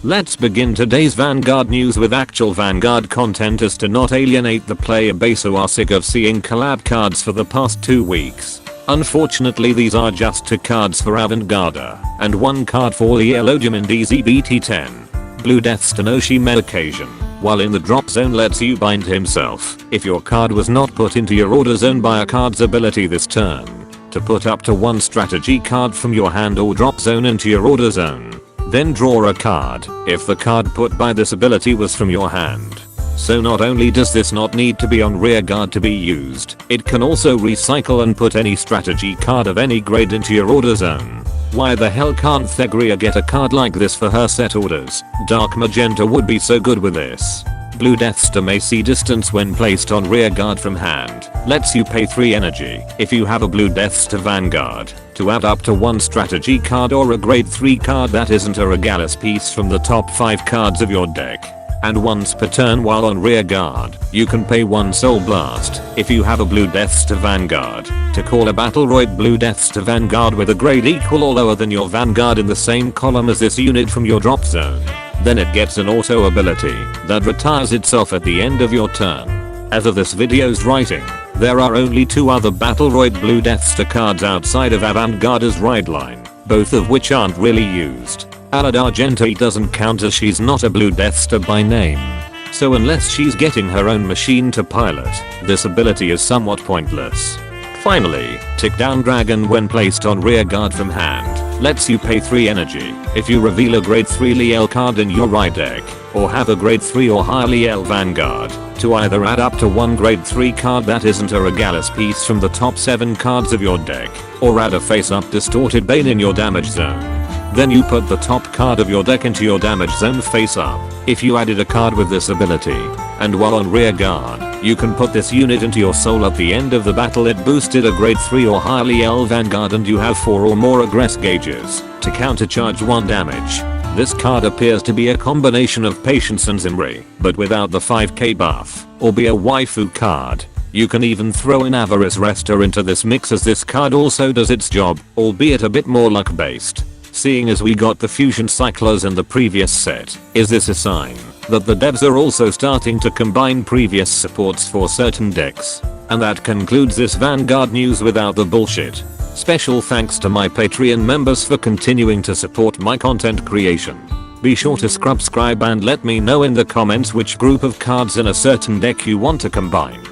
Let's begin today's Vanguard news with actual Vanguard content as to not alienate the player base who are sick of seeing collab cards for the past 2 weeks. Unfortunately, these are just 2 cards for Avantgarda and 1 card for Liael, Odium and DZBT10. Blue Death's Tenoshi medication, while in the drop zone, lets you bind himself if your card was not put into your order zone by a card's ability this turn. To put up to 1 strategy card from your hand or drop zone into your order zone. Then draw a card if the card put by this ability was from your hand. So not only does this not need to be on rear guard to be used, it can also recycle and put any strategy card of any grade into your order zone. Why the hell can't Thegria get a card like this for her set orders? Dark Magenta would be so good with this. Blue Death's AC distance when placed on rear guard from hand lets you pay 3 energy if you have a Blue Death's Vanguard to add up to 1 strategy card or a grade 3 card that isn't a Regalis piece from the top 5 cards of your deck. And once per turn while on rear guard, you can pay 1 Soul Blast if you have a Blue Death's Vanguard to call a Battleroid Blue Death's Vanguard with a grade equal or lower than your Vanguard in the same column as this unit from your drop zone. Then it gets an auto ability that retires itself at the end of your turn. As of this video's writing, there are only 2 other Battleroid Blue Death's cards outside of Avantgarda's ride line, both of which aren't really used. Argenta doesn't count as she's not a Blue Death's by name. So unless she's getting her own machine to pilot, this ability is somewhat pointless. Finally, Tick Down Dragon when placed on rear guard from hand lets you pay 3 energy if you reveal a grade 3 Liael card in your right deck or have a grade 3 or higher Liael Vanguard to either add up to 1 grade 3 card that isn't a Regalis piece from the top 7 cards of your deck or add a face up distorted Bane in your damage zone. Then you put the top card of your deck into your damage zone face up if you added a card with this ability, and while on rear guard, you can put this unit into your soul at the end of the battle. It boosted a grade 3 or higher Liael Vanguard and you have 4 or more aggress gauges to countercharge 1 damage. This card appears to be a combination of Patience and Zimri, but without the 5k buff, or be a waifu card. You can even throw in Avarice Rester into this mix as this card also does its job, albeit a bit more luck based. Seeing as we got the fusion cyclers in the previous set, is this a sign that the devs are also starting to combine previous supports for certain decks? And that concludes this Vanguard news without the bullshit. Special thanks to my Patreon members for continuing to support my content creation. Be sure to subscribe and let me know in the comments which group of cards in a certain deck you want to combine.